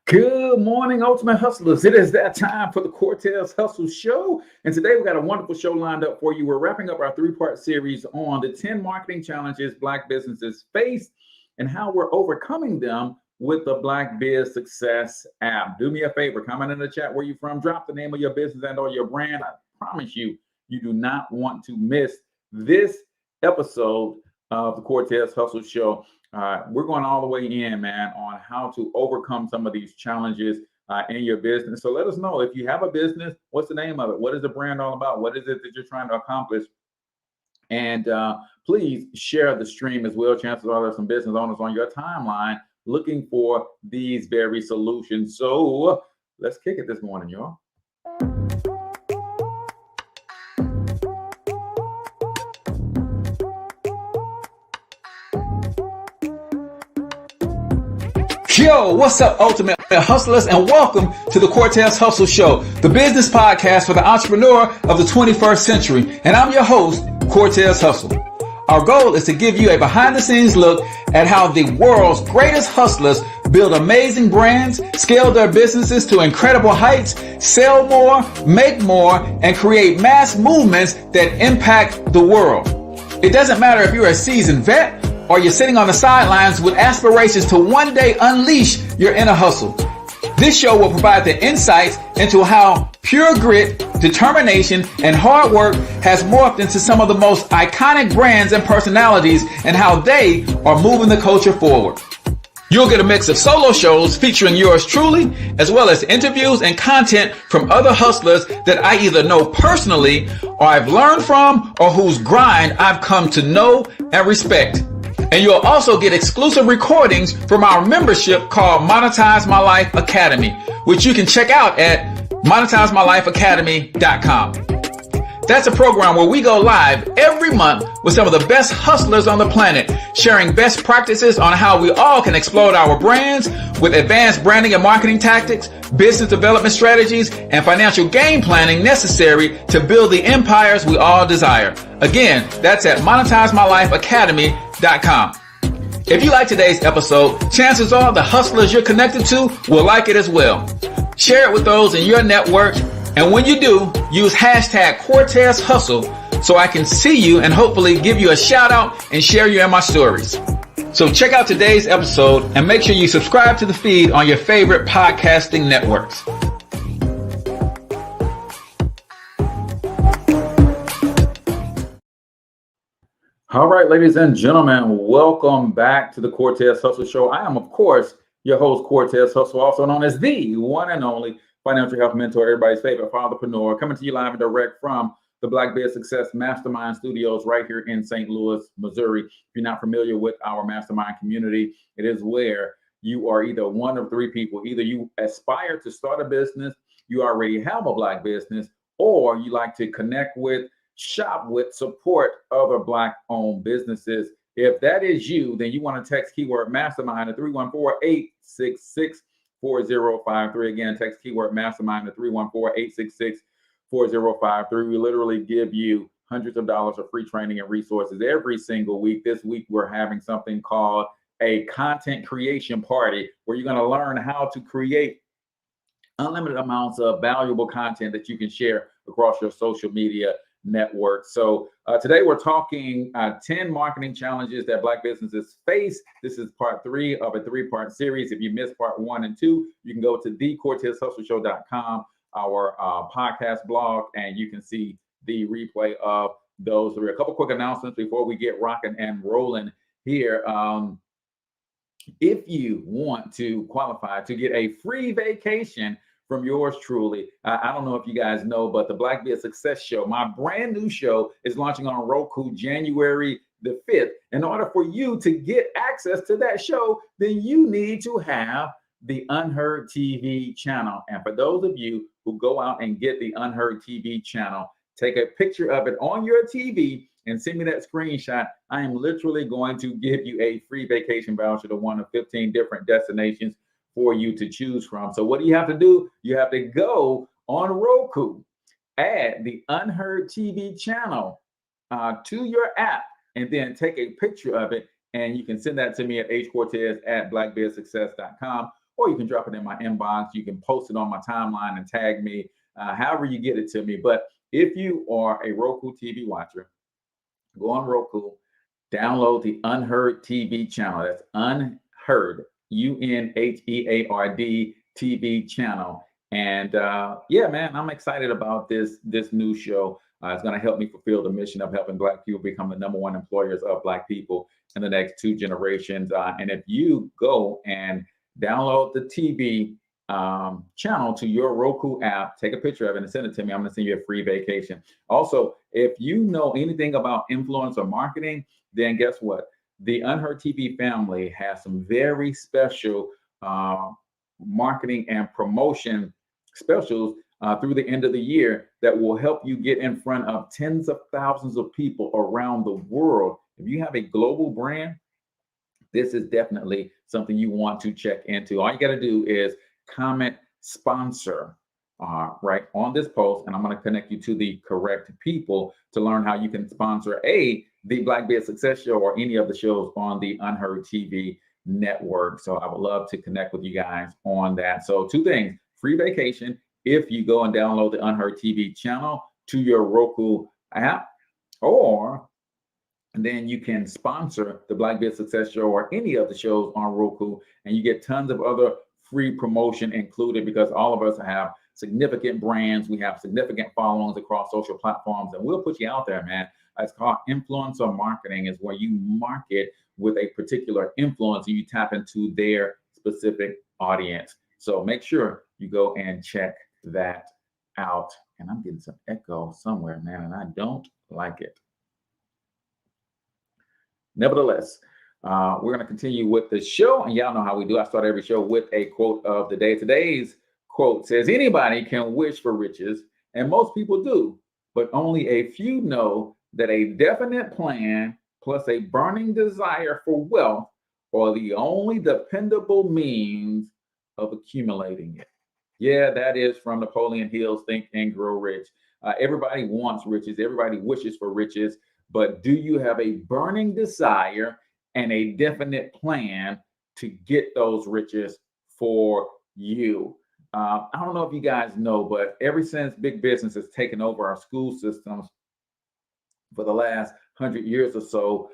Good morning, Ultimate Hustlers. It is that time for the Cortez Hustle Show. And today we got a wonderful show lined up for you. We're wrapping up our three-part series on the 10 marketing challenges Black businesses face and how we're overcoming them with the Black Biz Success app. Do me a favor, comment in the chat where you're from, drop the name of your business and or your brand. I promise you, you do not want to miss this episode of the Cortez Hustle Show. We're going all the way in, man, on how to overcome some of these challenges in your business. So let us know if you have a business, what's the name of it? What is the brand all about? What is it that you're trying to accomplish? And please share the stream as well. Chances are there's some business owners on your timeline looking for these very solutions. So let's kick it this morning, y'all. Yo, what's up, Ultimate Hustlers, and welcome to the Cortez Hustle Show, the business podcast for the entrepreneur of the 21st century. And I'm your host, Cortez Hustle. Our goal is to give you a behind-the-scenes look at how the world's greatest hustlers build amazing brands, scale their businesses to incredible heights, sell more, make more, and create mass movements that impact the world. It doesn't matter if you're a seasoned vet or you're sitting on the sidelines with aspirations to one day unleash your inner hustle. This show will provide the insights into how pure grit, determination, and hard work has morphed into some of the most iconic brands and personalities and how they are moving the culture forward. You'll get a mix of solo shows featuring yours truly, as well as interviews and content from other hustlers that I either know personally or I've learned from or whose grind I've come to know and respect. And you'll also get exclusive recordings from our membership called Monetize My Life Academy, which you can check out at monetizemylifeacademy.com. That's a program where we go live every month with some of the best hustlers on the planet, sharing best practices on how we all can explode our brands with advanced branding and marketing tactics, business development strategies, and financial game planning necessary to build the empires we all desire. Again, that's at monetizemylifeacademy.com. If you like today's episode, chances are the hustlers you're connected to will like it as well. Share it with those in your network, and when you do, use hashtag Cortez Hustle so I can see you and hopefully give you a shout out and share you in my stories. So check out today's episode and make sure you subscribe to the feed on your favorite podcasting networks. All right, ladies and gentlemen, welcome back to the Cortez Hustle Show. I am, of course, your host, Cortez Hustle, also known as the one and only financial health mentor, everybody's favorite fatherpreneur, coming to you live and direct from the Black Biz Success Mastermind Studios right here in St. Louis, Missouri. If you're not familiar with our mastermind community, it is where you are either one of three people. Either you aspire to start a business, you already have a Black business, or you like to connect with, shop with, support other Black-owned businesses. If that is you, then you want to text keyword mastermind to 314-866-4053. Again, text keyword mastermind to 314-866-4053. We literally give you hundreds of dollars of free training and resources every single week. This week, we're having something called a content creation party, where you're going to learn how to create unlimited amounts of valuable content that you can share across your social media network. So today we're talking 10 marketing challenges that Black businesses face. This is part 3 of a 3-part series. If you missed part 1 and 2, you can go to thecortezhustleshow.com, our podcast blog, and you can see the replay of those 3. A couple quick announcements before we get rocking and rolling here. If you want to qualify to get a free vacation from yours truly, I don't know if you guys know, but the Black Biz Success Show, my brand new show, is launching on Roku January the 5th. In order for you to get access to that show, then you need to have the Unheard TV channel. And for those of you who go out and get the Unheard TV channel, take a picture of it on your TV and send me that screenshot. I am literally going to give you a free vacation voucher to one of 15 different destinations for you to choose from. So what do you have to do? You have to go on Roku, add the Unheard TV channel to your app, and then take a picture of it, and you can send that to me at H Cortez at blackbizsuccess.com, or you can drop it in my inbox. You can post it on my timeline and tag me, however you get it to me. But if you are a Roku TV watcher, go on Roku, download the Unheard TV channel. That's Unheard, Unheard TV channel. And yeah, man, I'm excited about this new show. It's going to help me fulfill the mission of helping Black people become the #1 employers of Black people in the next 2 generations. And if you go and download the TV channel to your Roku app, take a picture of it and send it to me, I'm going to send you a free vacation. Also, if you know anything about influencer marketing, then guess what? The Unheard TV family has some very special marketing and promotion specials through the end of the year that will help you get in front of tens of thousands of people around the world. If you have a global brand, this is definitely something you want to check into. All you got to do is comment sponsor right on this post, and I'm going to connect you to the correct people to learn how you can sponsor the Black Biz Success Show or any of the shows on the Unheard TV network. So I would love to connect with you guys on that. So 2 things: free vacation if you go and download the Unheard TV channel to your Roku app, or and then you can sponsor the Black Biz Success Show or any of the shows on Roku, and you get tons of other free promotion included, because all of us have significant brands. We have significant followings across social platforms, and we'll put you out there, man. It's called influencer marketing, is where you market with a particular influencer. You tap into their specific audience. So make sure you go and check that out. And I'm getting some echo somewhere, man, and I don't like it. Nevertheless, we're going to continue with the show, and y'all know how we do. I start every show with a quote of the day. Today's quote says, "Anybody can wish for riches, and most people do, but only a few know that a definite plan plus a burning desire for wealth are the only dependable means of accumulating it." Yeah, that is from Napoleon Hill's Think and Grow Rich. Everybody wants riches. Everybody wishes for riches. But do you have a burning desire and a definite plan to get those riches for you? I don't know if you guys know, but ever since big business has taken over our school systems for the last 100 years or so,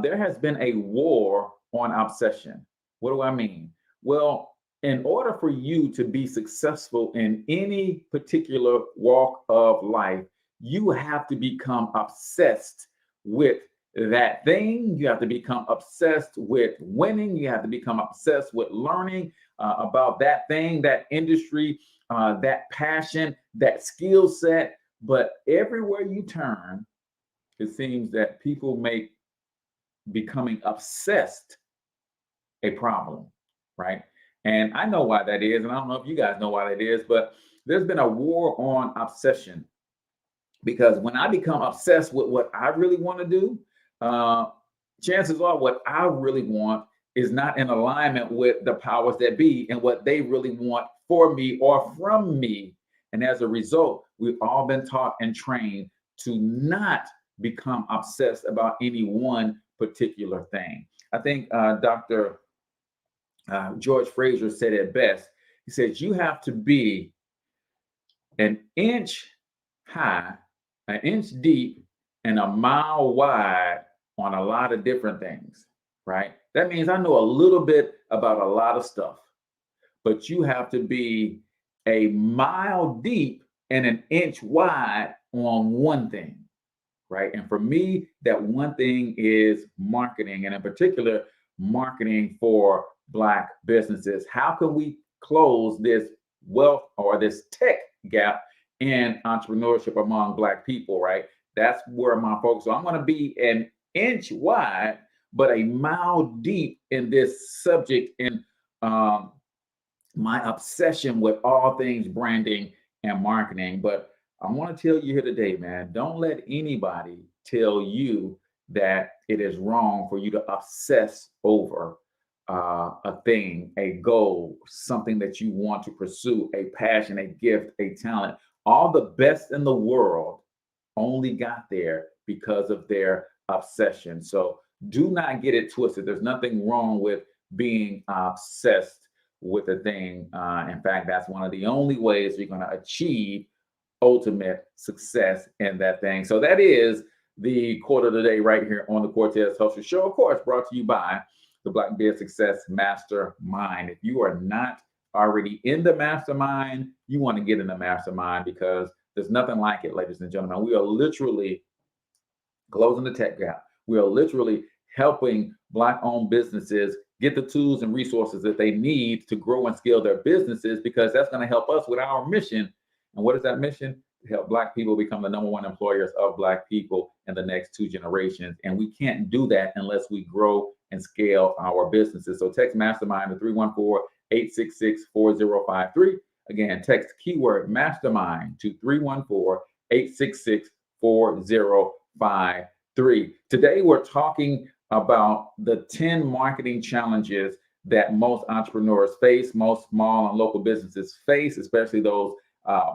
there has been a war on obsession. What do I mean? Well, in order for you to be successful in any particular walk of life, you have to become obsessed with that thing. You have to become obsessed with winning. You have to become obsessed with learning about that thing, that industry, that passion, that skill set. But everywhere you turn, it seems that people make becoming obsessed a problem, right? And I know why that is, and I don't know if you guys know why that is, but there's been a war on obsession. Because when I become obsessed with what I really want to do, chances are what I really want is not in alignment with the powers that be and what they really want for me or from me. And as a result, we've all been taught and trained to not become obsessed about any one particular thing. I think Dr. George Fraser said it best. He says, you have to be an inch high, an inch deep, and a mile wide on a lot of different things, right? That means I know a little bit about a lot of stuff, but you have to be a mile deep and an inch wide on one thing, right? And for me, that one thing is marketing, and in particular, marketing for Black businesses. How can we close this wealth or this tech gap in entrepreneurship among Black people, right? That's where my focus. So I'm going to be an inch wide, but a mile deep in this subject, in my obsession with all things branding and marketing. But I want to tell you here today, man, don't let anybody tell you that it is wrong for you to obsess over a thing, a goal, something that you want to pursue, a passion, a gift, a talent. All the best in the world only got there because of their obsession. So do not get it twisted. There's nothing wrong with being obsessed with a thing. In fact, that's one of the only ways you're going to achieve ultimate success in that thing. So that is the quote of the day right here on the Cortez Hustle Show. Of course, brought to you by the Black Bear Success Mastermind. If you are not already in the mastermind, you want to get in the mastermind because there's nothing like it, ladies and gentlemen. We are literally closing the tech gap. We are literally helping Black-owned businesses get the tools and resources that they need to grow and scale their businesses, because that's going to help us with our mission. And what is that mission? To help Black people become the #1 employers of Black people in the next 2 generations. And we can't do that unless we grow and scale our businesses. So text Mastermind to 314-866-4053. Again, text keyword Mastermind to 314-866-4053. Today, we're talking about the 10 marketing challenges that most entrepreneurs face, most small and local businesses face, especially those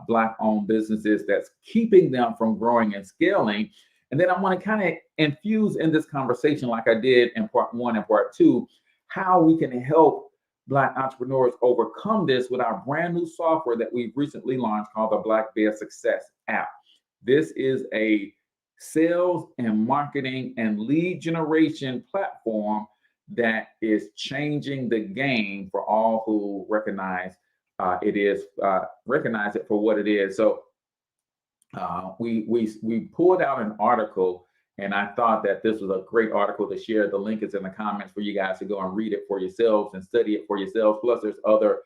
Black-owned businesses, that's keeping them from growing and scaling. And then I want to kind of infuse in this conversation, like I did in part 1 and part 2, how we can help Black entrepreneurs overcome this with our brand new software that we've recently launched called the Black Bear Success app. This is a sales and marketing and lead generation platform that is changing the game for all who recognize recognize it for what it is. So we pulled out an article, and I thought that this was a great article to share. The link is in the comments for you guys to go and read it for yourselves and study it for yourselves. Plus, there's other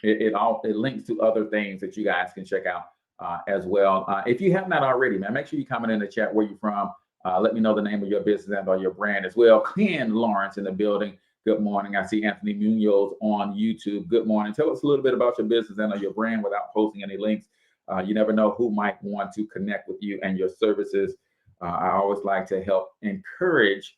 it links to other things that you guys can check out as well. If you have not already, man, make sure you comment in the chat where you're from. Let me know the name of your business and or your brand as well. Ken Lawrence in the building. Good morning. I see Anthony Munoz on YouTube. Good morning. Tell us a little bit about your business and or your brand without posting any links. You never know who might want to connect with you and your services. I always like to help encourage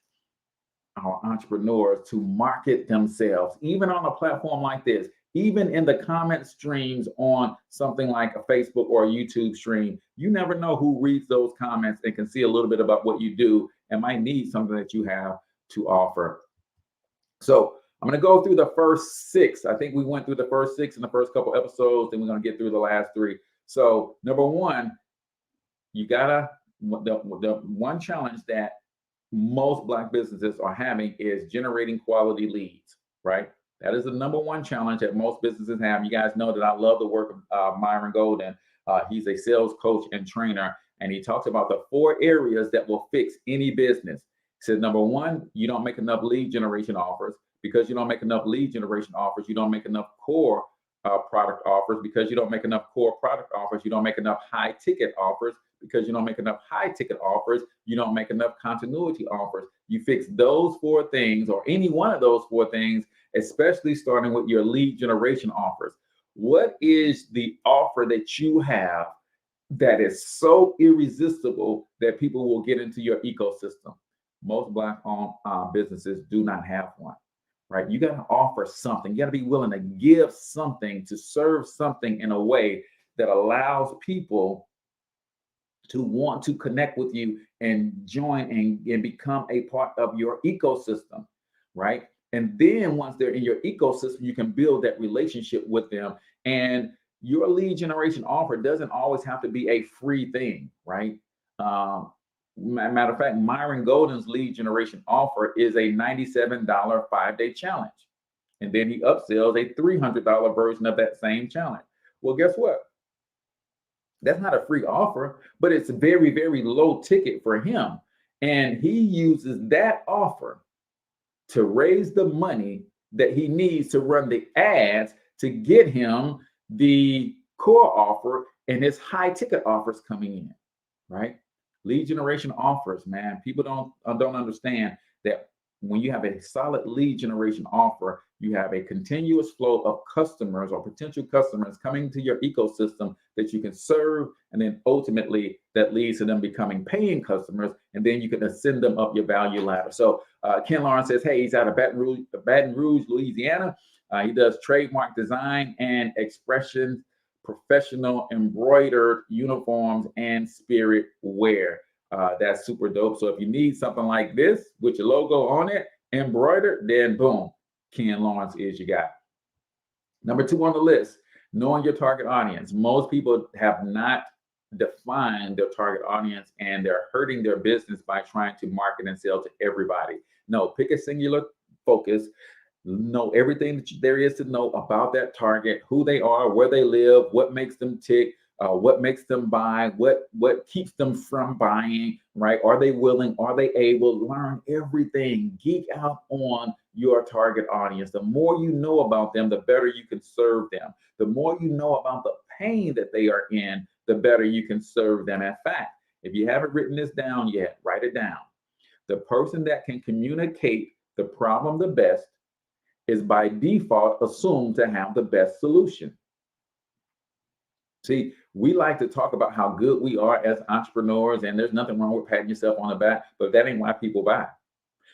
our entrepreneurs to market themselves, even on a platform like this, even in the comment streams on something like a Facebook or a YouTube stream. You never know who reads those comments and can see a little bit about what you do and might need something that you have to offer. So I'm going to go through the first 6. I think we went through the first 6 in the first couple episodes, and we're going to get through the last 3. So number 1, you gotta, the one challenge that most Black businesses are having is generating quality leads, right? That is the number 1 challenge that most businesses have. You guys know that I love the work of Myron Golden. He's a sales coach and trainer, and he talks about the 4 areas that will fix any business. He says, number 1, you don't make enough lead generation offers. Because you don't make enough lead generation offers, you don't make enough core product offers. Because you don't make enough core product offers, you don't make enough high ticket offers. Because you don't make enough high ticket offers, you don't make enough continuity offers. You fix those 4 things, or any one of those 4 things, especially starting with your lead generation offers. What is the offer that you have that is so irresistible that people will get into your ecosystem? Most Black-owned businesses do not have one. Right? You got to offer something. You got to be willing to give something, to serve something in a way that allows people to want to connect with you and join and become a part of your ecosystem, right? And then once they're in your ecosystem, you can build that relationship with them. And your lead generation offer doesn't always have to be a free thing, right? Matter of fact, Myron Golden's lead generation offer is a $97 5-day challenge. And then he upsells a $300 version of that same challenge. Well, guess what? That's not a free offer, but it's very, very low ticket for him. And he uses that offer to raise the money that he needs to run the ads to get him the core offer and his high ticket offers coming in, right? Lead generation offers, man. People don't understand that when you have a solid lead generation offer, you have a continuous flow of customers or potential customers coming to your ecosystem that you can serve, and then ultimately that leads to them becoming paying customers, and then you can ascend them up your value ladder. So Ken Lawrence says, hey, he's out of Baton Rouge, Louisiana. He does trademark design and expressions, professional embroidered uniforms, and spirit wear. That's super dope. So if you need something like this with your logo on it, embroidered, then boom, Ken Lawrence is your guy. Number 2 on the list, knowing your target audience. Most people have not defined their target audience, and they're hurting their business by trying to market and sell to everybody. No, pick a singular focus. Know everything that there is to know about that target, who they are, where they live, what makes them tick, what makes them buy, what keeps them from buying, right? Are they willing? Are they able? Learn everything. Geek out on your target audience. The more you know about them, the better you can serve them. The more you know about the pain that they are in, the better you can serve them. In fact, if you haven't written this down yet, write it down. The person that can communicate the problem the best is by default assumed to have the best solution. See, we like to talk about how good we are as entrepreneurs, and there's nothing wrong with patting yourself on the back, but that ain't why people buy.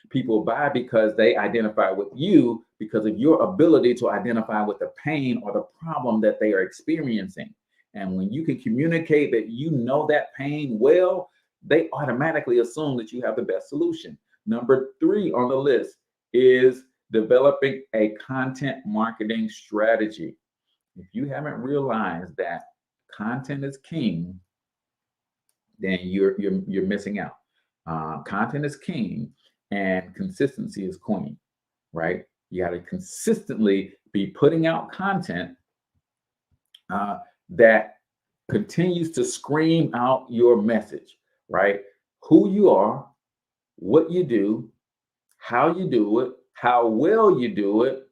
People buy because they identify with you because of your ability to identify with the pain or the problem that they are experiencing. And when you can communicate that you know that pain well, they automatically assume that you have the best solution. Number 3 on the list is developing a content marketing strategy. If you haven't realized that content is king, then you're missing out. Content is king, and consistency is queen, right? You got to consistently be putting out content that continues to scream out your message, right? Who you are, what you do, how you do it, how well you do it,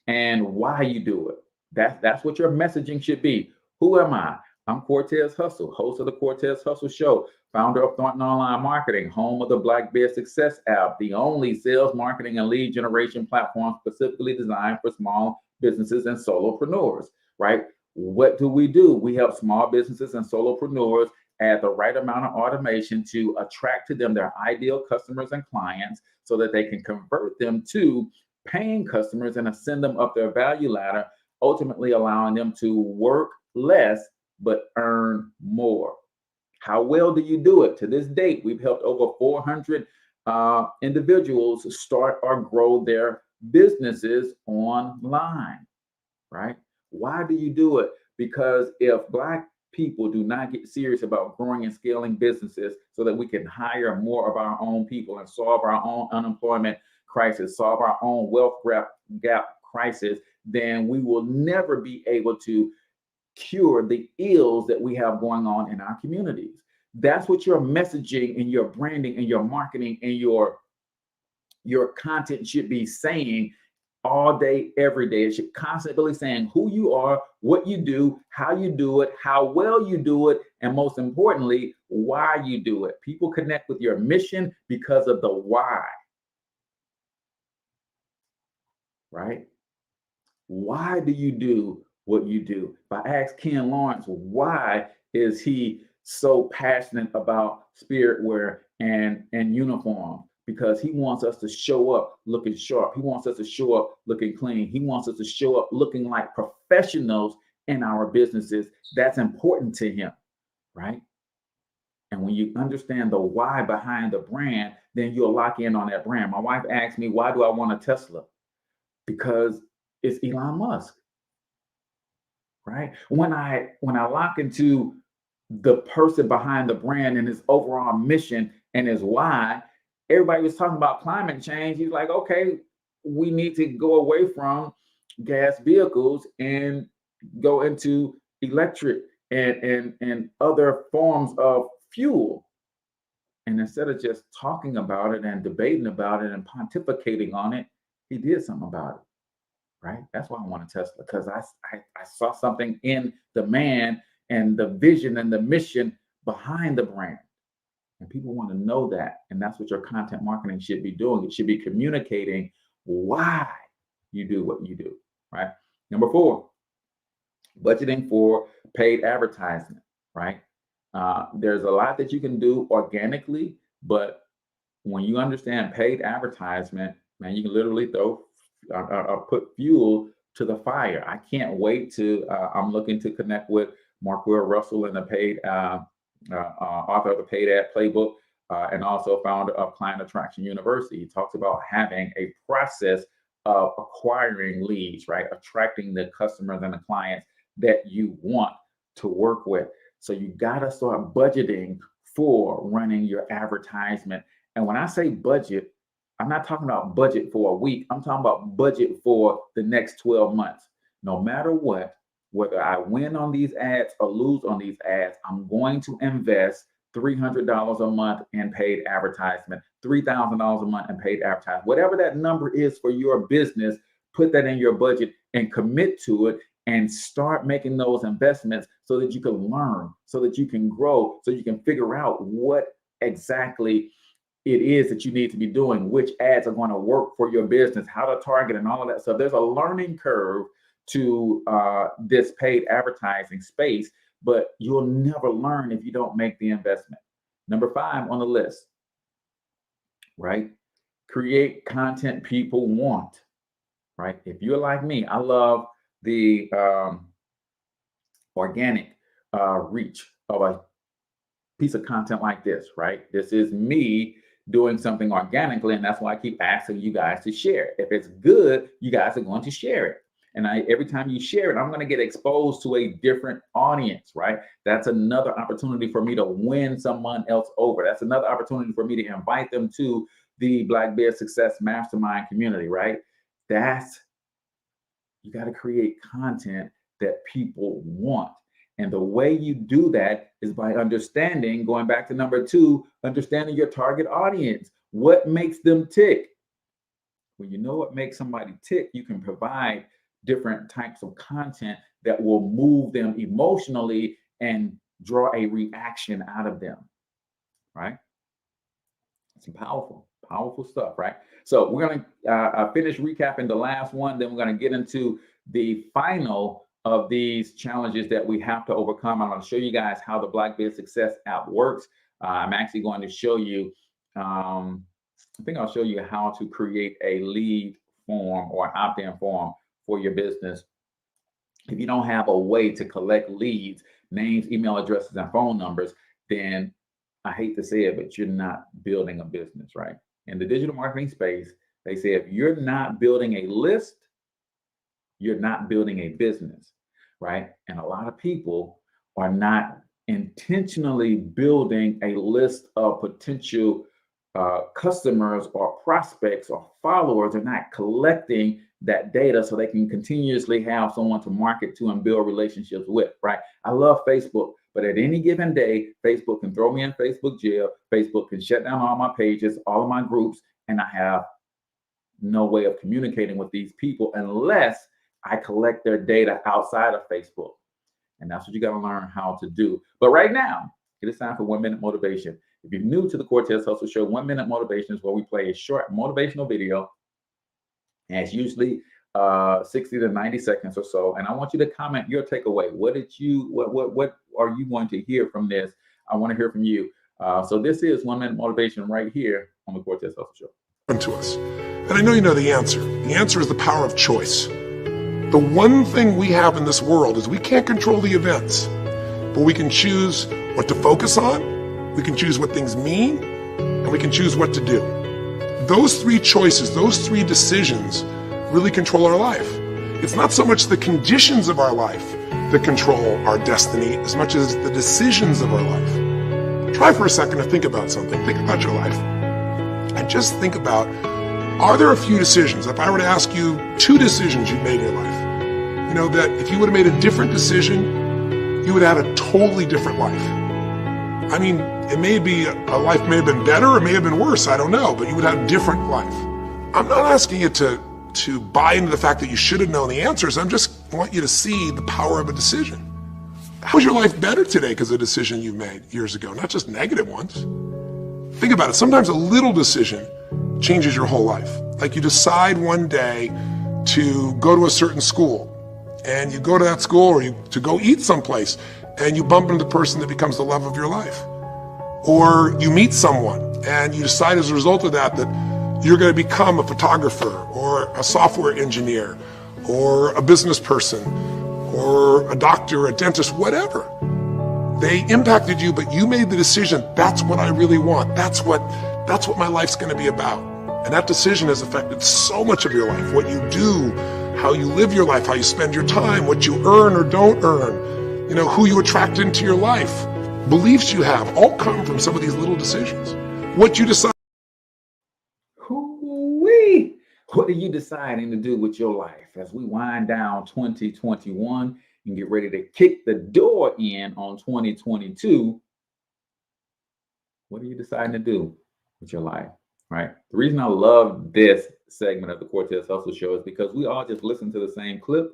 and why you do it. That's what your messaging should be. Who am I? I'm Cortez Hustle, host of the Cortez Hustle Show, founder of Thornton Online Marketing, home of the Black Bear Success app, the only sales, marketing, and lead generation platform specifically designed for small businesses and solopreneurs, right? What do? We help small businesses and solopreneurs add the right amount of automation to attract to them their ideal customers and clients so that they can convert them to paying customers and ascend them up their value ladder, ultimately allowing them to work less but earn more. How well do you do it? To this date, we've helped over 400 individuals start or grow their businesses online, right? Why do you do it? Because if Black people do not get serious about growing and scaling businesses so that we can hire more of our own people and solve our own unemployment crisis, solve our own wealth gap crisis, then we will never be able to cure the ills that we have going on in our communities. That's what your messaging and your branding and your marketing and your content should be saying all day, every day. It should constantly saying who you are, what you do, how you do it, how well you do it, and most importantly, why you do it. People connect with your mission because of the why, right? Why do you do what you do? If I ask Ken Lawrence, why is he so passionate about spirit wear and uniform? Because he wants us to show up looking sharp. He wants us to show up looking clean. He wants us to show up looking like professionals in our businesses. That's important to him, right? And when you understand the why behind the brand, then you'll lock in on that brand. My wife asked me, why do I want a Tesla? Because it's Elon Musk, right? When I lock into the person behind the brand and his overall mission and his why, everybody was talking about climate change. He's like, okay, we need to go away from gas vehicles and go into electric and other forms of fuel. And instead of just talking about it and debating about it and pontificating on it, he did something about it, right? That's why I want a Tesla, because I saw something in the man and the vision and the mission behind the brand. And people want to know that. And that's what your content marketing should be doing. It should be communicating why you do what you do, right? Number 4, budgeting for paid advertisement, right? There's a lot that you can do organically, but when you understand paid advertisement, man, you can literally throw or put fuel to the fire. I can't wait to, I'm looking to connect with Mark Will Russell and the paid author of the Paid Ad Playbook. and also founder of Client Attraction University. He talks about having a process of acquiring leads, right? Attracting the customers and the clients that you want to work with. So you got to start budgeting for running your advertisement. And when I say budget, I'm not talking about budget for a week. I'm talking about budget for the next 12 months. No matter what, whether I win on these ads or lose on these ads, I'm going to invest $300 a month in paid advertisement, $3,000 a month in paid advertisement. Whatever that number is for your business, put that in your budget and commit to it and start making those investments so that you can learn, so that you can grow, so you can figure out what exactly it is that you need to be doing, which ads are going to work for your business, how to target and all of that stuff. There's a learning curve to this paid advertising space, but you'll never learn if you don't make the investment. Number 5 on the list, right? Create content people want, right? If you're like me, I love the organic reach of a piece of content like this, right? This is me doing something organically, and that's why I keep asking you guys to share. If it's good, you guys are going to share it. And every time you share it, I'm going to get exposed to a different audience, right? That's another opportunity for me to win someone else over. That's another opportunity for me to invite them to the Black Bear Success Mastermind community, right? You got to create content that people want. And the way you do that is by understanding, going back to number 2, understanding your target audience. What makes them tick? When you know what makes somebody tick, you can provide different types of content that will move them emotionally and draw a reaction out of them, right? It's powerful, powerful stuff, right? So we're going to finish recapping the last one. Then we're going to get into the final of these challenges that we have to overcome. I'm going to show you guys how the Black Bear Success app works. I'm actually going to show you, I think I'll show you how to create a lead form or an opt-in form for your business. If you don't have a way to collect leads, names, email addresses, and phone numbers, then I hate to say it, but you're not building a business, right? In the digital marketing space, they say if you're not building a list, you're not building a business, right? And a lot of people are not intentionally building a list of potential customers or prospects or followers. They're not collecting that data so they can continuously have someone to market to and build relationships with, right? I love Facebook, but at any given day, Facebook can throw me in Facebook jail. Facebook can shut down all my pages, all of my groups, and I have no way of communicating with these people unless I collect their data outside of Facebook. And that's what you got to learn how to do. But right now, it is time for 1 Minute Motivation. If you're new to the Cortez Hustle Show, 1 Minute Motivation is where we play a short motivational video. And it's usually 60 to 90 seconds or so. And I want you to comment your takeaway. What are you going to hear from this? I want to hear from you. So this is 1 Minute Motivation right here on the Cortez Hustle Show. To us. And I know you know the answer. The answer is the power of choice. The one thing we have in this world is we can't control the events, but we can choose what to focus on, we can choose what things mean, and we can choose what to do. Those 3 choices, those 3 decisions really control our life. It's not so much the conditions of our life that control our destiny as much as the decisions of our life. Try for a second to think about something. Think about your life. And just think about, are there a few decisions? If I were to ask you 2 decisions you've made in your life, you know, that if you would have made a different decision, you would have had a totally different life. I mean, it may be a life may have been better or may have been worse, I don't know, but you would have a different life. I'm not asking you to buy into the fact that you should have known the answers. I just want you to see the power of a decision. How is your life better today because of a decision you made years ago, not just negative ones? Think about it. Sometimes a little decision changes your whole life. Like you decide one day to go to a certain school, and you go to that school or to go eat someplace, and you bump into the person that becomes the love of your life. Or you meet someone and you decide as a result of that you're going to become a photographer or a software engineer or a business person or a doctor, a dentist, whatever. They impacted you, but you made the decision, that's what I really want. That's what my life's going to be about. And that decision has affected so much of your life, what you do, how you live your life, how you spend your time, what you earn or don't earn, who you attract into your life. Beliefs you have all come from some of these little decisions. What you decide. Hoo-wee. What are you deciding to do with your life as we wind down 2021 and get ready to kick the door in on 2022? What are you deciding to do with your life, right? The reason I love this segment of the Cortez Hustle Show is because we all just listened to the same clip,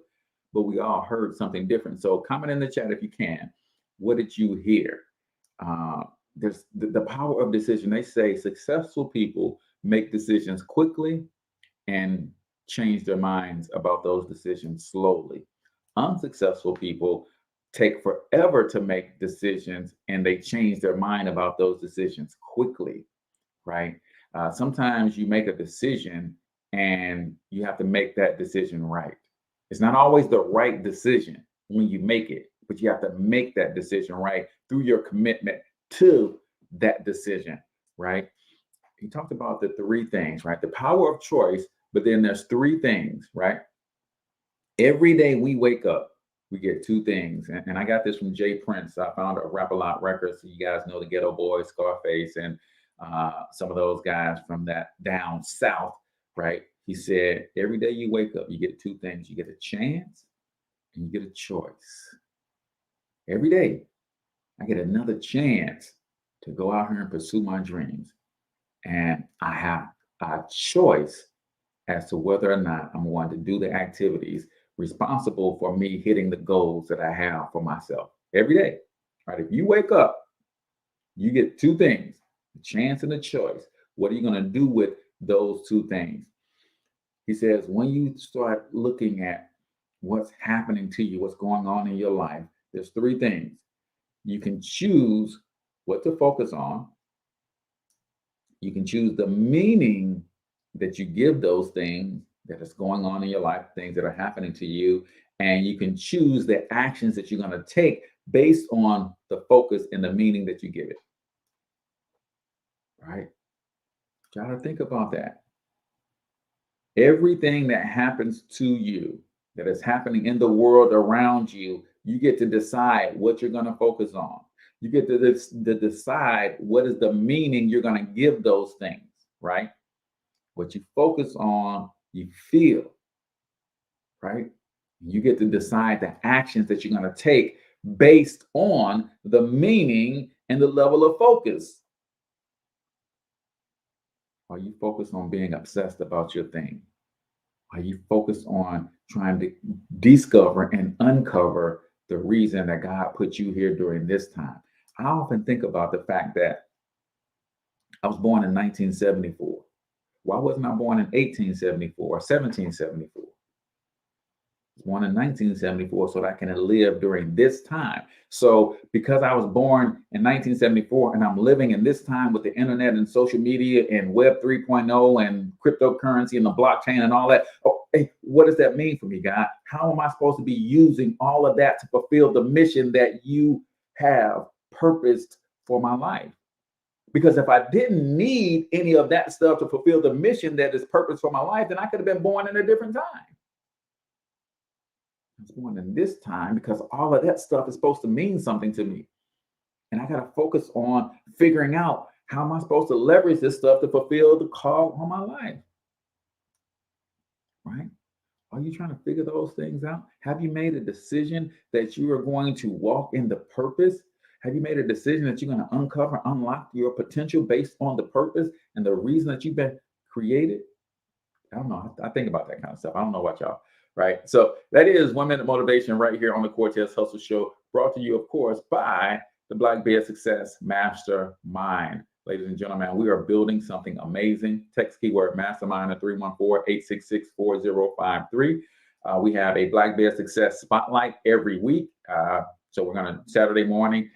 but we all heard something different. So comment in the chat if you can. What did you hear? There's the power of decision. They say successful people make decisions quickly and change their minds about those decisions slowly. Unsuccessful people take forever to make decisions and they change their mind about those decisions quickly, right? Sometimes you make a decision and you have to make that decision right. It's not always the right decision when you make it, but you have to make that decision right through your commitment to that decision, right? He talked about the three things, right? The power of choice, but then there's three things, right? Every day we wake up, we get two things. And I got this from Jay Prince. I found it at Rap-A-Lot Records. So you guys know the Ghetto Boys, Scarface, and some of those guys from that down south, right? He said, every day you wake up, you get two things. You get a chance and you get a choice. Every day, I get another chance to go out here and pursue my dreams. And I have a choice as to whether or not I'm going to do the activities responsible for me hitting the goals that I have for myself every day, right? If you wake up, you get two things, a chance and a choice. What are you going to do with those two things? He says, when you start looking at what's happening to you, what's going on in your life, there's three things. You can choose what to focus on. You can choose the meaning that you give those things that is going on in your life, things that are happening to you, and you can choose the actions that you're going to take based on the focus and the meaning that you give it. Right? Try to think about that. Everything that happens to you, that is happening in the world around you, you get to decide what you're going to focus on. You get to decide what is the meaning you're going to give those things, right? What you focus on, you feel, right? You get to decide the actions that you're going to take based on the meaning and the level of focus. Are you focused on being obsessed about your thing? Are you focused on trying to discover and uncover the reason that God put you here during this time? I often think about the fact that I was born in 1974. Why wasn't I born in 1874 or 1774? I was born in 1974 so that I can live during this time. So because I was born in 1974 and I'm living in this time with the internet and social media and Web 3.0 and cryptocurrency and the blockchain and all that, hey, what does that mean for me, God? How am I supposed to be using all of that to fulfill the mission that you have purposed for my life? Because if I didn't need any of that stuff to fulfill the mission that is purpose for my life, then I could have been born in a different time. I was born in this time because all of that stuff is supposed to mean something to me. And I got to focus on figuring out how am I supposed to leverage this stuff to fulfill the call on my life. Right? Are you trying to figure those things out? Have you made a decision that you are going to walk in the purpose? Have you made a decision that you're going to uncover, unlock your potential based on the purpose and the reason that you've been created? I don't know. I think about that kind of stuff. I don't know about y'all, right? So that is 1 Minute Motivation right here on the Cortez Hustle Show, brought to you, of course, by the Black Bear Success Mastermind. Ladies and gentlemen, we are building something amazing. Text keyword mastermind at 314-866-4053. We have a Black Bear Success Spotlight every week. So we're going to, Saturday morning,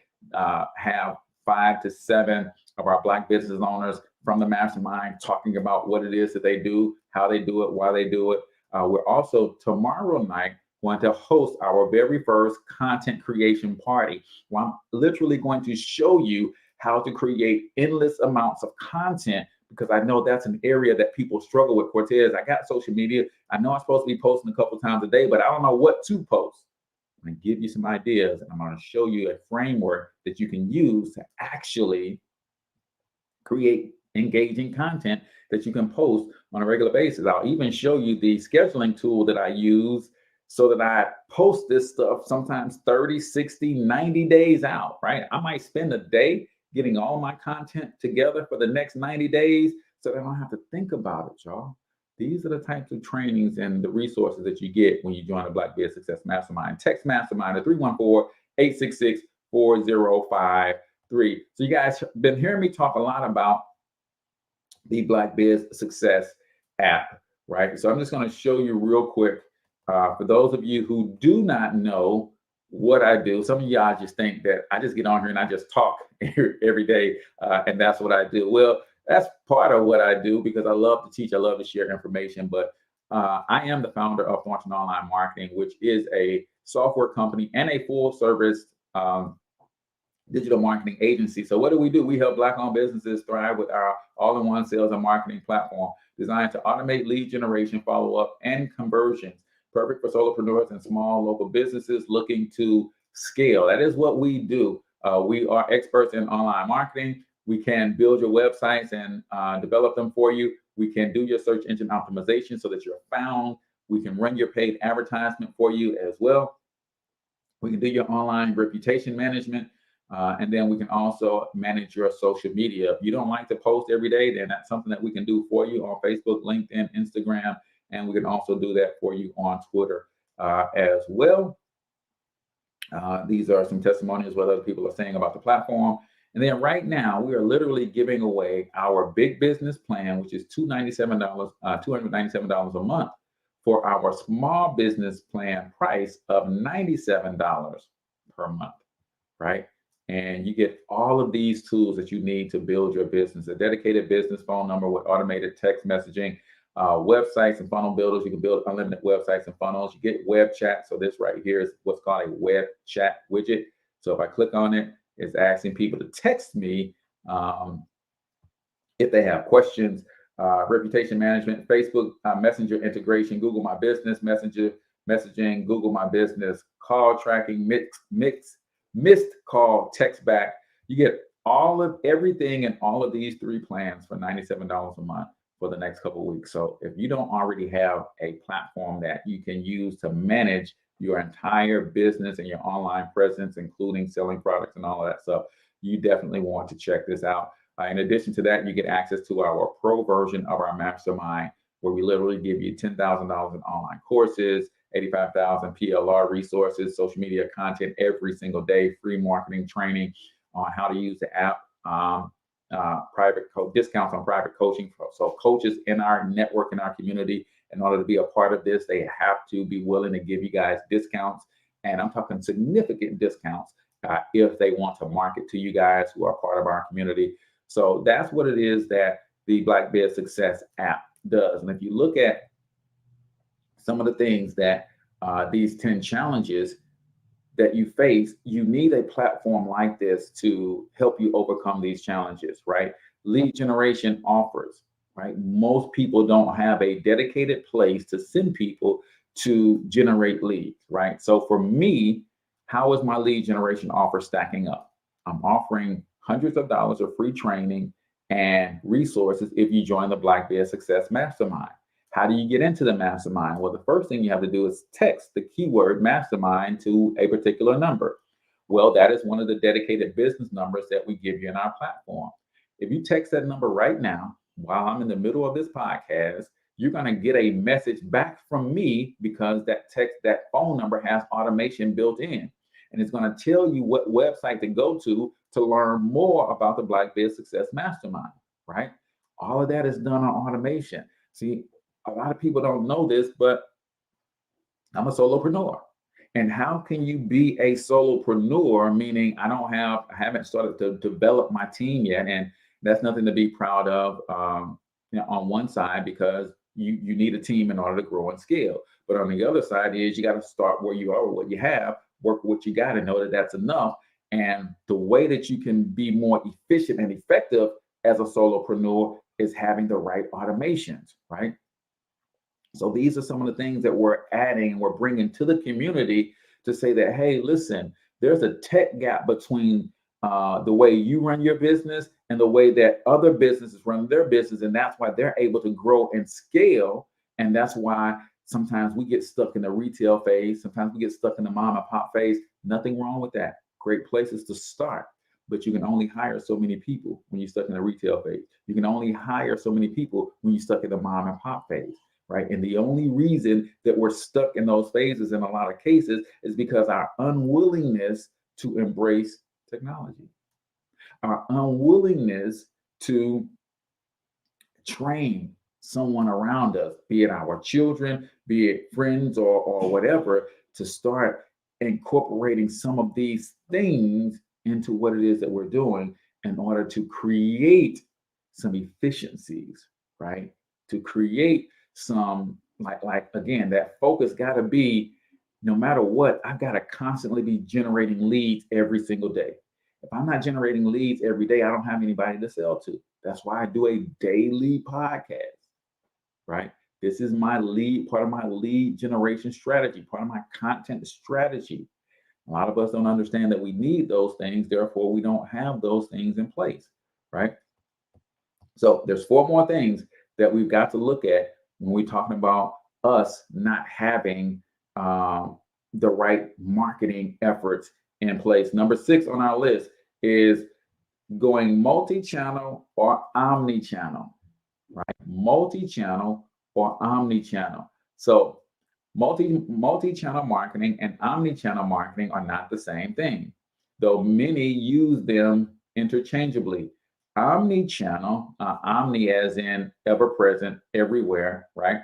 have 5 to 7 of our Black business owners from the mastermind talking about what it is that they do, how they do it, why they do it. We're also tomorrow night going to host our very first content creation party, where I'm literally going to show you how to create endless amounts of content, because I know that's an area that people struggle with. Cortez, I got social media. I know I'm supposed to be posting a couple times a day, but I don't know what to post. I'm going to give you some ideas, and I'm going to show you a framework that you can use to actually create engaging content that you can post on a regular basis. I'll even show you the scheduling tool that I use so that I post this stuff sometimes 30, 60, 90 days out, right? I might spend a day getting all my content together for the next 90 days so that I don't have to think about it, y'all. These are the types of trainings and the resources that you get when you join the Black Biz Success Mastermind. Text Mastermind at 314-866-4053. So you guys have been hearing me talk a lot about the Black Biz Success app, right? So I'm just going to show you real quick. For those of you who do not know what I do, some of y'all just think that I just get on here and I just talk every day, and that's what I do. Well, that's part of what I do because I love to teach, I love to share information, but I am the founder of Thornton Online Marketing, which is a software company and a full service digital marketing agency. So what do? We help Black-owned businesses thrive with our all-in-one sales and marketing platform designed to automate lead generation, follow-up, and conversions. Perfect for solopreneurs and small local businesses looking to scale. That is what we do. We are experts in online marketing. We can build your websites and develop them for you. We can do your search engine optimization so that you're found. We can run your paid advertisement for you as well. We can do your online reputation management. And then we can also manage your social media. If you don't like to post every day, then that's something that we can do for you on Facebook, LinkedIn, Instagram, and we can also do that for you on Twitter as well. These are some testimonials what other people are saying about the platform. And then right now, we are literally giving away our big business plan, which is $297 a month, for our small business plan price of $97 per month, right? And you get all of these tools that you need to build your business: a dedicated business phone number with automated text messaging, websites and funnel builders. You can build unlimited websites and funnels. You get web chat. So this right here is what's called a web chat widget. So if I click on it, it's asking people to text me if they have questions. Reputation management, Facebook Messenger integration, Google My Business messaging, Google My Business call tracking, missed call text back. You get all of everything in all of these three plans for $97 a month for the next couple of weeks. So if you don't already have a platform that you can use to manage your entire business and your online presence, including selling products and all of that stuff, you definitely want to check this out. In addition to that, you get access to our pro version of our mastermind, where we literally give you $10,000 in online courses, 85,000 PLR resources, social media content every single day, free marketing training on how to use the app, discounts on private coaching. So coaches in our network, in our community, in order to be a part of this, they have to be willing to give you guys discounts. And I'm talking significant discounts if they want to market to you guys who are part of our community. So that's what it is that the Black Biz Success app does. And if you look at some of the things that these 10 challenges that you face, you need a platform like this to help you overcome these challenges, right? Lead generation offers, right? Most people don't have a dedicated place to send people to generate leads, right? So for me, how is my lead generation offer stacking up? I'm offering hundreds of dollars of free training and resources if you join the Black Biz Success Mastermind. How do you get into the mastermind? Well, the first thing you have to do is text the keyword mastermind to a particular number. Well, that is one of the dedicated business numbers that we give you in our platform. If you text that number right now, while I'm in the middle of this podcast, you're going to get a message back from me, because that phone number has automation built in. And it's going to tell you what website to go to learn more about the Black Biz Success Mastermind, right? All of that is done on automation. See, a lot of people don't know this, but I'm a solopreneur. And how can you be a solopreneur, meaning I haven't started to develop my team yet, and that's nothing to be proud of, on one side, because you need a team in order to grow and scale. But on the other side is you got to start where you are with what you have, work with what you got, and know that that's enough. And the way that you can be more efficient and effective as a solopreneur is having the right automations, right? So these are some of the things that we're adding and we're bringing to the community to say that, hey, listen, there's a tech gap between the way you run your business and the way that other businesses run their business. And that's why they're able to grow and scale. And that's why sometimes we get stuck in the retail phase. Sometimes we get stuck in the mom and pop phase. Nothing wrong with that. Great places to start. But you can only hire so many people when you're stuck in the retail phase. You can only hire so many people when you're stuck in the mom and pop phase. Right. And the only reason that we're stuck in those phases in a lot of cases is because our unwillingness to embrace technology, our unwillingness to train someone around us, be it our children, be it friends or whatever, to start incorporating some of these things into what it is that we're doing in order to create some efficiencies, right? To create some like again, that focus got to be, no matter what, I've got to constantly be generating leads every single day. If I'm not generating leads every day, I don't have anybody to sell to. That's why I do a daily podcast, right? This is my lead, part of my lead generation strategy, part of my content strategy. A lot of us don't understand that we need those things, therefore we don't have those things in place, right? So there's 4 more things that we've got to look at when we're talking about us not having the right marketing efforts in place. Number 6 on our list is going multi-channel or omni-channel, right? Multi-channel or omni-channel. So multi-channel marketing and omni-channel marketing are not the same thing, though many use them interchangeably. Omni-channel, omni as in ever present, everywhere, right?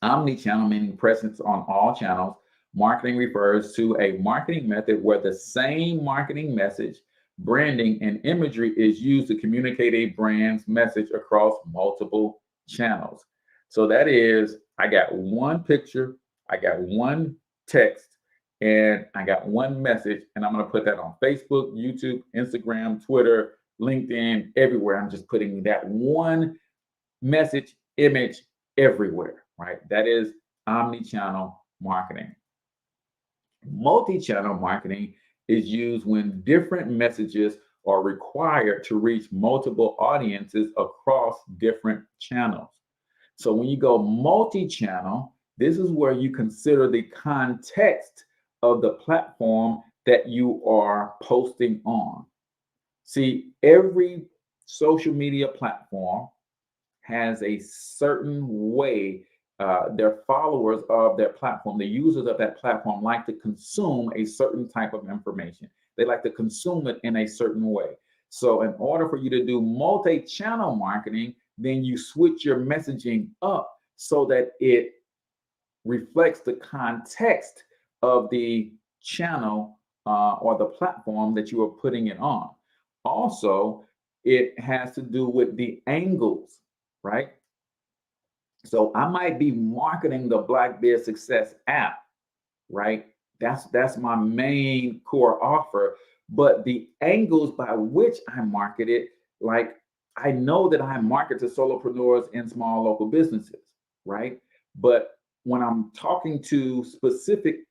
Omni-channel meaning presence on all channels. Marketing refers to a marketing method where the same marketing message, branding, and imagery is used to communicate a brand's message across multiple channels. So that is, I got one picture, I got one text, and I got one message, and I'm going to put that on Facebook, YouTube, Instagram, Twitter, LinkedIn, everywhere. I'm just putting that one message, image everywhere, right? That is omni-channel marketing. Multi-channel marketing is used when different messages are required to reach multiple audiences across different channels. So when you go multi-channel, this is where you consider the context of the platform that you are posting on. See, every social media platform has a certain way their followers of their platform, the users of that platform, like to consume a certain type of information. They like to consume it in a certain way. So in order for you to do multi-channel marketing, then you switch your messaging up so that it reflects the context of the channel or the platform that you are putting it on. Also, it has to do with the angles, right? So I might be marketing the Black Bear Success app, right? That's my main core offer. But the angles by which I market it, like I know that I market to solopreneurs and small local businesses, right? But when I'm talking to specifically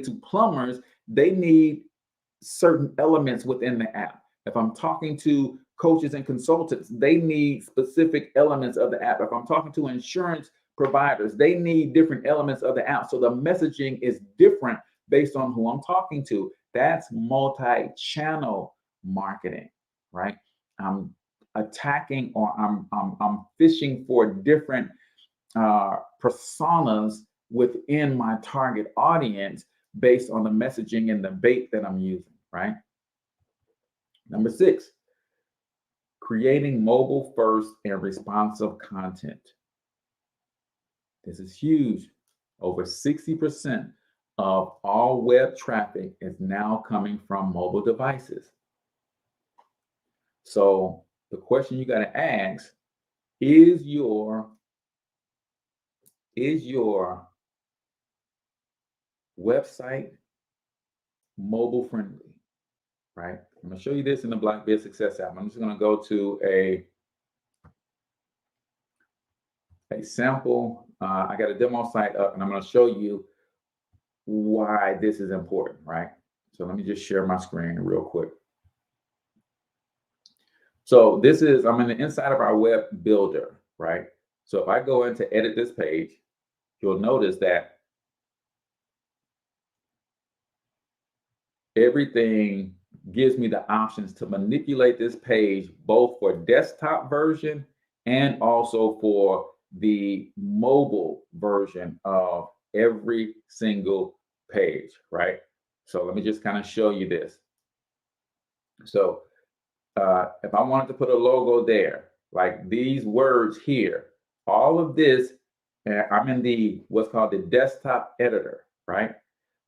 to plumbers, they need certain elements within the app. If I'm talking to coaches and consultants, they need specific elements of the app. If I'm talking to insurance providers, they need different elements of the app. So the messaging is different based on who I'm talking to. That's multi-channel marketing, right? I'm attacking or I'm fishing for different personas within my target audience based on the messaging and the bait that I'm using, right? Number 6, creating mobile first and responsive content. This is huge. Over 60% of all web traffic is now coming from mobile devices. So the question you got to ask is your website mobile friendly, right? I'm going to show you this in the Black Biz Success app. I'm just going to go to a sample. I got a demo site up, and I'm going to show you why this is important, right? So let me just share my screen real quick. So this is, I'm in the inside of our web builder, right? So if I go in to edit this page, you'll notice that everything gives me the options to manipulate this page, both for desktop version and also for the mobile version of every single page, right? So let me just kind of show you this. So if I wanted to put a logo there, like these words here, all of this, I'm in the what's called the desktop editor, right?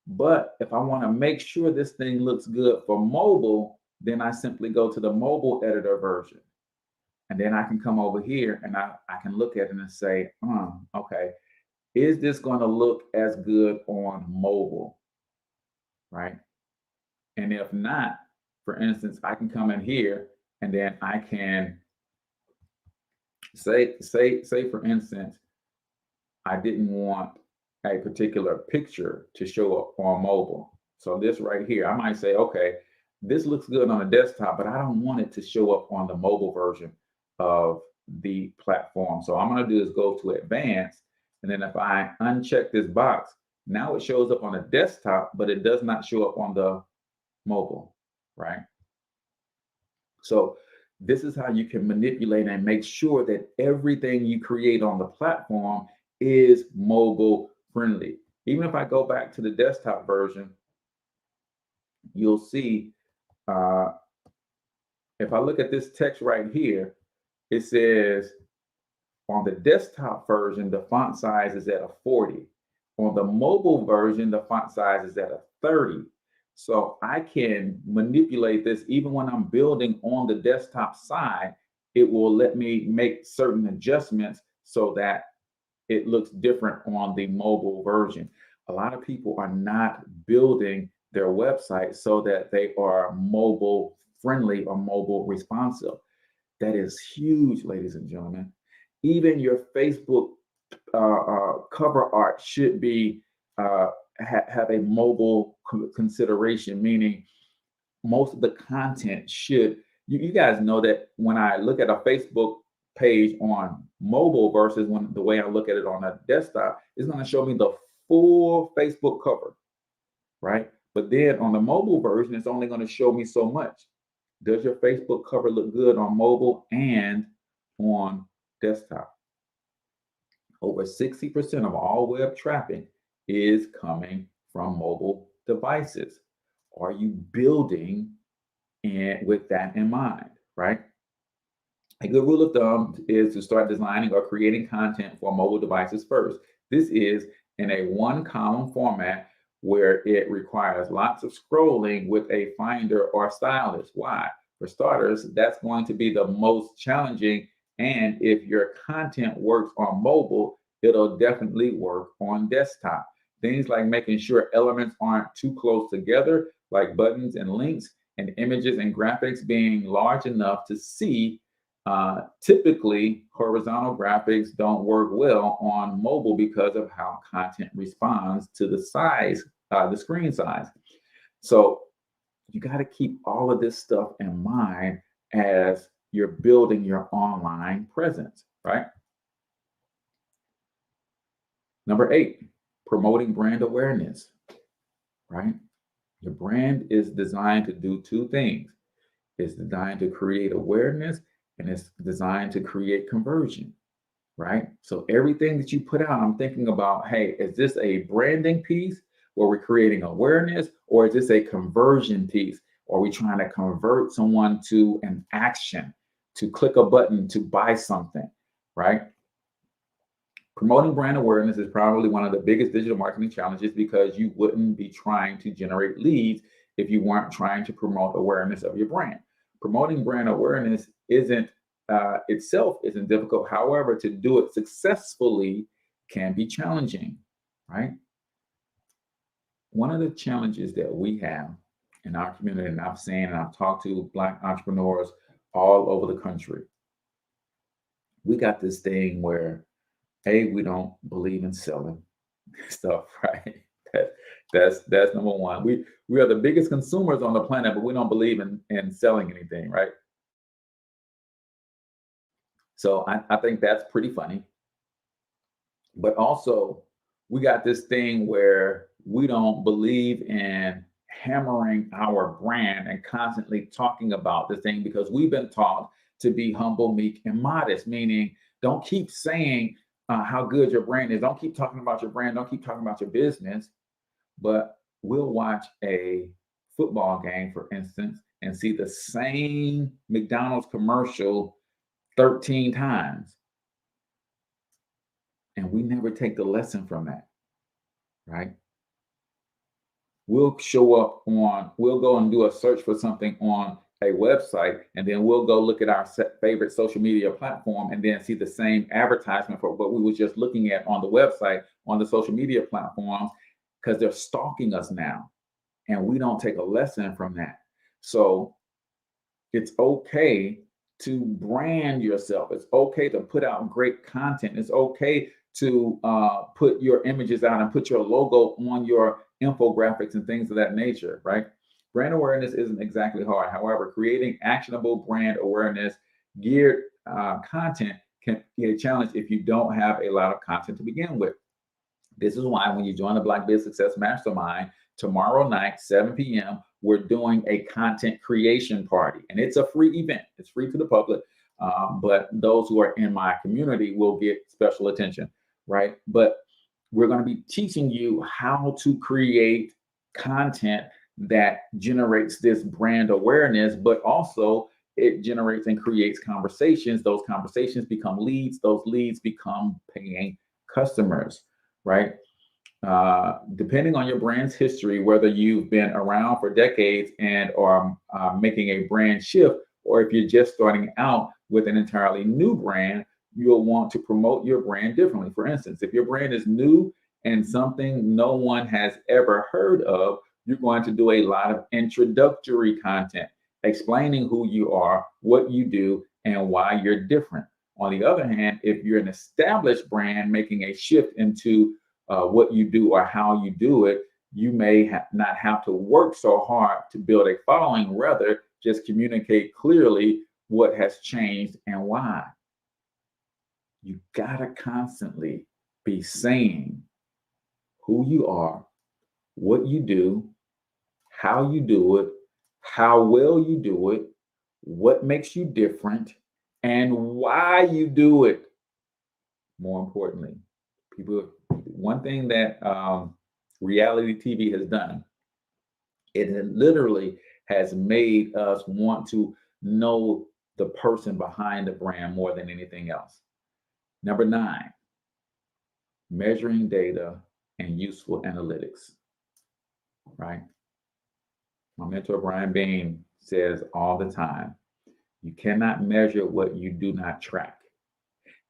But if I want to make sure this thing looks good for mobile, then I simply go to the mobile editor version. And then I can come over here and I can look at it and say, okay, is this going to look as good on mobile, right? And if not, for instance, I can come in here and then I can say for instance, I didn't want a particular picture to show up on mobile. So this right here, I might say, okay, this looks good on a desktop, but I don't want it to show up on the mobile version of the platform. So I'm going to do is go to advanced. And then if I uncheck this box, now it shows up on a desktop, but it does not show up on the mobile, right? So this is how you can manipulate and make sure that everything you create on the platform is mobile friendly. Even if I go back to the desktop version, you'll see if I look at this text right here, it says on the desktop version, the font size is at a 40. On the mobile version, the font size is at a 30. So I can manipulate this even when I'm building on the desktop side. It will let me make certain adjustments so that it looks different on the mobile version. A lot of people are not building their website so that they are mobile friendly or mobile responsive. That is huge, ladies and gentlemen. Even your Facebook cover art should be have a mobile consideration, meaning most of the content should, you guys know that when I look at a Facebook page on mobile versus when the way I look at it on a desktop, it's going to show me the full Facebook cover, right? But then on the mobile version, it's only going to show me so much. Does your Facebook cover look good on mobile and on desktop? Over 60% of all web traffic is coming from mobile devices. Are you building with that in mind, right? A good rule of thumb is to start designing or creating content for mobile devices first. This is in a one-column format where it requires lots of scrolling with a finder or stylus. Why? For starters, that's going to be the most challenging. And if your content works on mobile, it'll definitely work on desktop. Things like making sure elements aren't too close together, like buttons and links, and images and graphics being large enough to see. Typically, horizontal graphics don't work well on mobile because of how content responds to the size, the screen size. So you got to keep all of this stuff in mind as you're building your online presence, right? Number 8, promoting brand awareness, right? Your brand is designed to do two things. It's designed to create awareness and it's designed to create conversion, right? So everything that you put out, I'm thinking about, hey, is this a branding piece where we're creating awareness, or is this a conversion piece? Or are we trying to convert someone to an action, to click a button to buy something, right? Promoting brand awareness is probably one of the biggest digital marketing challenges because you wouldn't be trying to generate leads if you weren't trying to promote awareness of your brand. Promoting brand awareness isn't itself isn't difficult. However, to do it successfully can be challenging, right? One of the challenges that we have in our community, and I've seen and I've talked to Black entrepreneurs all over the country, we got this thing where, hey, we don't believe in selling stuff, right? That's number one. We are the biggest consumers on the planet, but we don't believe in selling anything, right? So I think that's pretty funny. But also, we got this thing where we don't believe in hammering our brand and constantly talking about the thing because we've been taught to be humble, meek, and modest, meaning don't keep saying how good your brand is. Don't keep talking about your brand. Don't keep talking about your business. But we'll watch a football game, for instance, and see the same McDonald's commercial 13 times. And we never take the lesson from that, right? We'll we'll go and do a search for something on a website, and then we'll go look at our favorite social media platform and then see the same advertisement for what we were just looking at on the website, on the social media platforms, because they're stalking us now. And we don't take a lesson from that. So it's okay to brand yourself. It's okay to put out great content. It's okay to put your images out and put your logo on your infographics and things of that nature, right? Brand awareness isn't exactly hard. However, creating actionable brand awareness geared content can be a challenge if you don't have a lot of content to begin with. This is why when you join the Black Biz Success Mastermind, tomorrow night, 7 p.m., we're doing a content creation party. And it's a free event. It's free to the public. But those who are in my community will get special attention, right? But we're going to be teaching you how to create content that generates this brand awareness, but also it generates and creates conversations. Those conversations become leads. Those leads become paying customers, right? Depending on your brand's history, whether you've been around for decades and are making a brand shift, or if you're just starting out with an entirely new brand, you'll want to promote your brand differently. For instance, if your brand is new and something no one has ever heard of, you're going to do a lot of introductory content, explaining who you are, what you do, and why you're different. On the other hand, if you're an established brand making a shift into what you do or how you do it, you may not have to work so hard to build a following, rather just communicate clearly what has changed and why. You gotta constantly be saying who you are, what you do, how you do it, how well you do it, what makes you different, and why you do it. More importantly, one thing that reality TV has done, it literally has made us want to know the person behind the brand more than anything else. Number 9, measuring data and useful analytics, right? My mentor, Brian Bean, says all the time, you cannot measure what you do not track,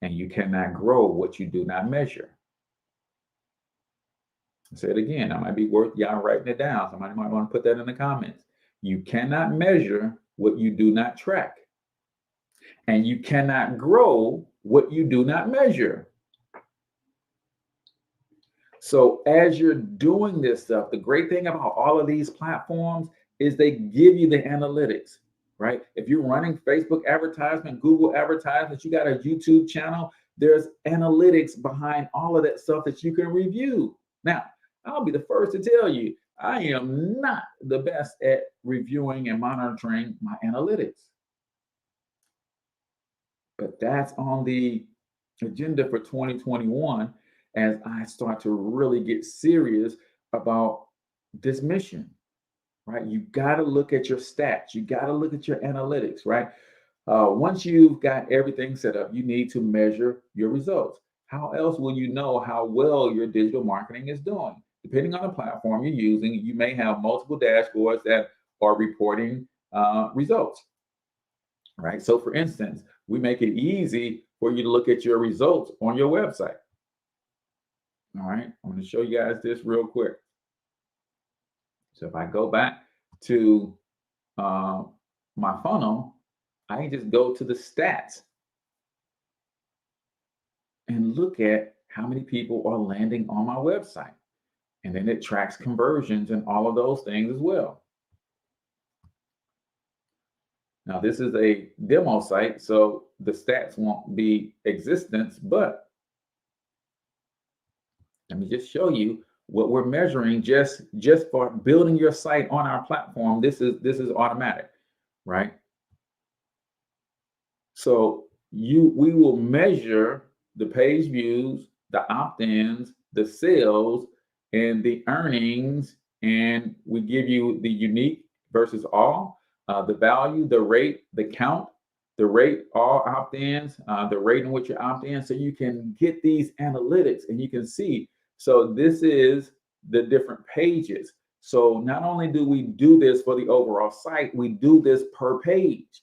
and you cannot grow what you do not measure. I'll say it again. That might be worth y'all writing it down. Somebody might want to put that in the comments. You cannot measure what you do not track, and you cannot grow what you do not measure. So as you're doing this stuff, the great thing about all of these platforms is they give you the analytics, right? If you're running Facebook advertisement, Google advertisements, you got a YouTube channel, there's analytics behind all of that stuff that you can review. Now, I'll be the first to tell you, I am not the best at reviewing and monitoring my analytics. But that's on the agenda for 2021 as I start to really get serious about this mission, right? You got to look at your stats. You got to look at your analytics, right? Once you've got everything set up, you need to measure your results. How else will you know how well your digital marketing is doing? Depending on the platform you're using, you may have multiple dashboards that are reporting results, right? So for instance, we make it easy for you to look at your results on your website. All right, I'm going to show you guys this real quick. So if I go back to my funnel, I can just go to the stats and look at how many people are landing on my website. And then it tracks conversions and all of those things as well. Now, this is a demo site, so the stats won't be existence, but let me just show you what we're measuring just for building your site on our platform. This is automatic, right? So we will measure the page views, the opt-ins, the sales, and the earnings, and we give you the unique versus all, the value, the rate, the count, the rate, all opt-ins, the rate in which you opt in, so you can get these analytics and you can see. So this is the different pages. So not only do we do this for the overall site, we do this per page.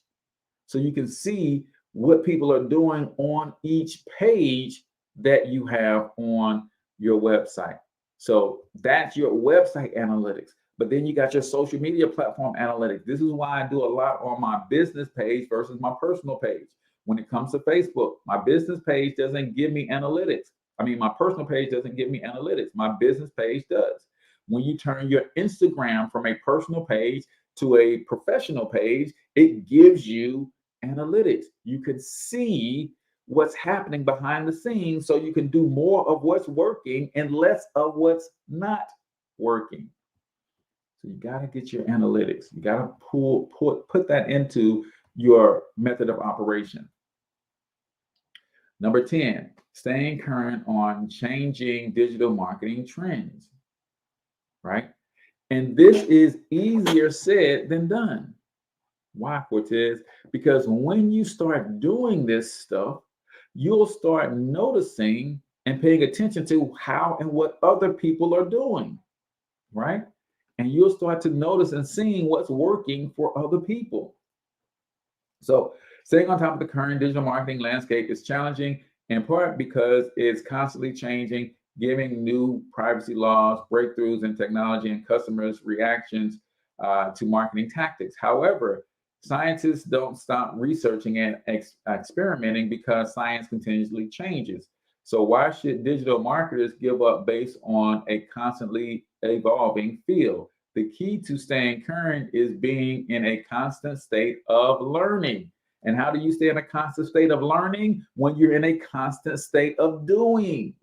So you can see what people are doing on each page that you have on your website. So that's your website analytics. But then you got your social media platform analytics. This is why I do a lot on my business page versus my personal page. When it comes to Facebook, my business page doesn't give me analytics. I mean, my personal page doesn't give me analytics. My business page does. When you turn your Instagram from a personal page to a professional page, it gives you analytics. You can see what's happening behind the scenes, so you can do more of what's working and less of what's not working. So you got to get your analytics. You got to put that into your method of operation. Number 10, staying current on changing digital marketing trends, right? And this is easier said than done. Why, Cortez? Because when you start doing this stuff, you'll start noticing and paying attention to how and what other people are doing, right? And you'll start to notice and seeing what's working for other people. So staying on top of the current digital marketing landscape is challenging, in part because it's constantly changing, giving new privacy laws, breakthroughs in technology, and customers' reactions to marketing tactics. However, scientists don't stop researching and experimenting because science continuously changes. So why should digital marketers give up based on a constantly evolving field? The key to staying current is being in a constant state of learning. And how do you stay in a constant state of learning? When you're in a constant state of doing.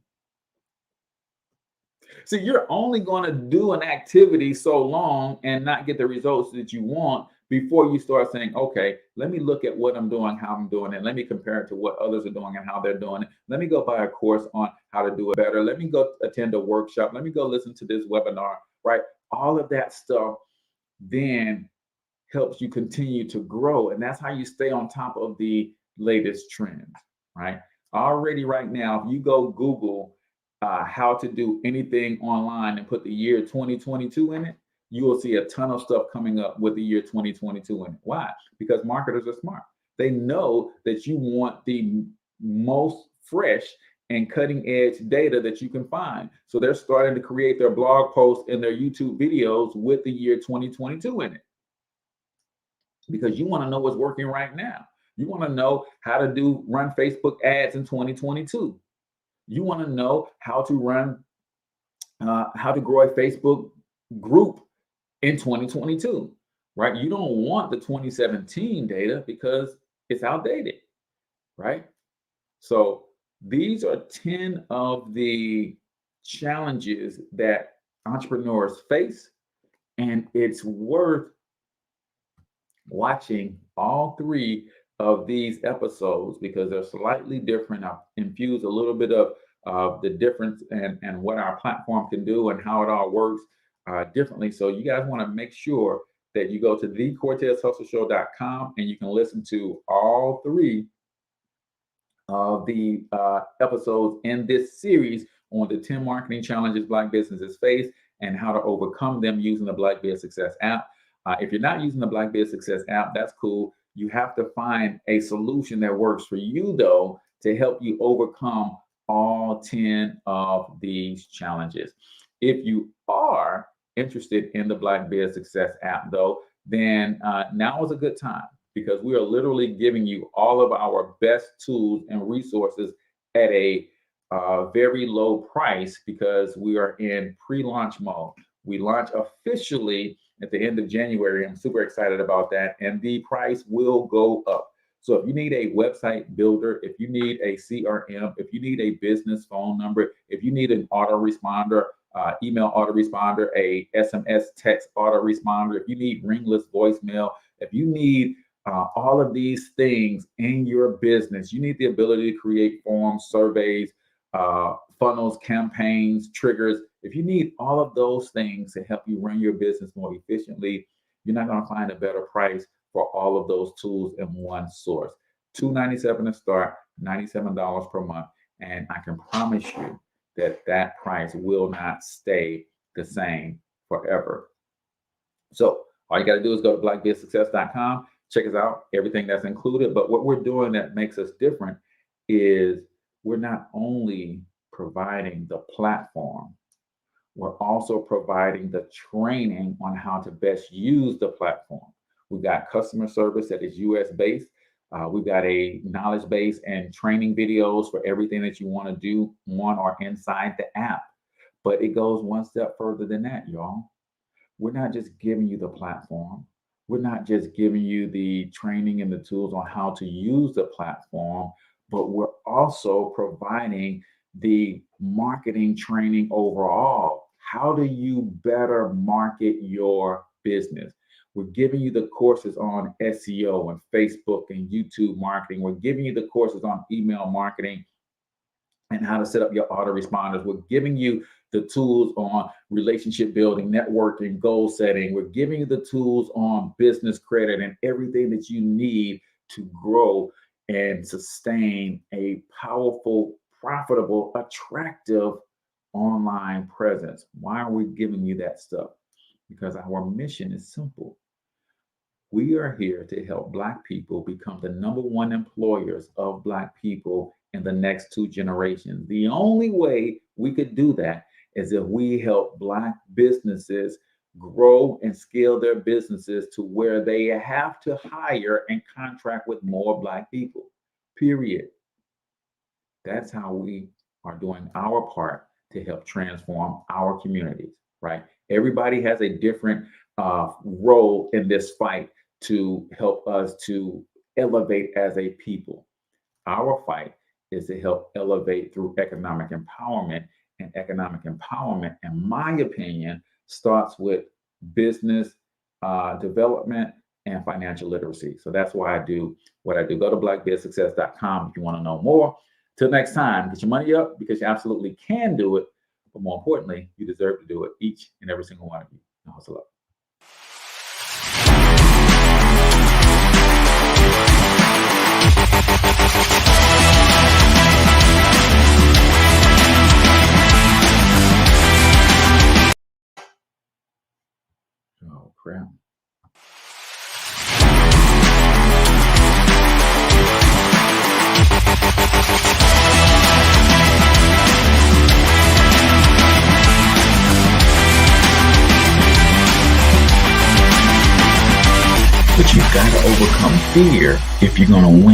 So you're only going to do an activity so long and not get the results that you want before you start saying, okay, let me look at what I'm doing, how I'm doing it. Let me compare it to what others are doing and how they're doing it. Let me go buy a course on how to do it better. Let me go attend a workshop. Let me go listen to this webinar, right? All of that stuff then helps you continue to grow. And that's how you stay on top of the latest trends, right? Already right now, if you go Google how to do anything online and put the year 2022 in it, you will see a ton of stuff coming up with the year 2022 in it. Why? Because marketers are smart. They know that you want the most fresh and cutting edge data that you can find. So they're starting to create their blog posts and their YouTube videos with the year 2022 in it. Because you want to know what's working right now. You want to know how to run Facebook ads in 2022. You want to know how to grow a Facebook group in 2022, right? You don't want the 2017 data because it's outdated, right? So these are 10 of the challenges that entrepreneurs face, and it's worth watching all 3 of these episodes because they're slightly different. I've infused a little bit of the difference and what our platform can do and how it all works differently. So you guys want to make sure that you go to thecortezhustleshow.com and you can listen to all 3 of the episodes in this series on the 10 marketing challenges Black businesses face and how to overcome them using the Black Biz Success app. If you're not using the Black Biz Success app, that's cool. You have to find a solution that works for you, though, to help you overcome all 10 of these challenges. If you are interested in the Black Biz Success app, though, then now is a good time, because we are literally giving you all of our best tools and resources at a very low price, because we are in pre-launch mode. We launch officially at the end of January. I'm super excited about that, and the price will go up. So if you need a website builder, if you need a CRM, if you need a business phone number, if you need an autoresponder, email autoresponder, a SMS text autoresponder, if you need ringless voicemail, if you need all of these things in your business, you need the ability to create forms, surveys, funnels, campaigns, triggers. If you need all of those things to help you run your business more efficiently, you're not going to find a better price for all of those tools in one source. $297 to start, $97 per month. And I can promise you that that price will not stay the same forever. So all you got to do is go to blackbizsuccess.com, check us out, everything that's included. But what we're doing that makes us different is we're not only providing the platform, we're also providing the training on how to best use the platform. We've got customer service that is US based. We've got a knowledge base and training videos for everything that you want to do on or inside the app. But it goes one step further than that, y'all. We're not just giving you the platform. We're not just giving you the training and the tools on how to use the platform, but we're also providing the marketing training overall. How do you better market your business? We're giving you the courses on SEO and Facebook and YouTube marketing. We're giving you the courses on email marketing and how to set up your autoresponders. We're giving you the tools on relationship building, networking, goal setting. We're giving you the tools on business credit and everything that you need to grow and sustain a powerful, profitable, attractive online presence. Why are we giving you that stuff? Because our mission is simple. We are here to help Black people become the #1 employers of Black people in the next 2 generations. The only way we could do that is if we help Black businesses grow and scale their businesses to where they have to hire and contract with more Black people, period. That's how we are doing our part to help transform our communities, right? Everybody has a different role in this fight to help us to elevate as a people. Our fight is to help elevate through economic empowerment, and economic empowerment, in my opinion, starts with business development and financial literacy. So that's why I do what I do. Go to blackbizsuccess.com if you want to know more. Till next time, get your money up, because you absolutely can do it. But more importantly, you deserve to do it, each and every single one of you. Now, hustle up. Oh, crap. But you've got to overcome fear if you're going to win.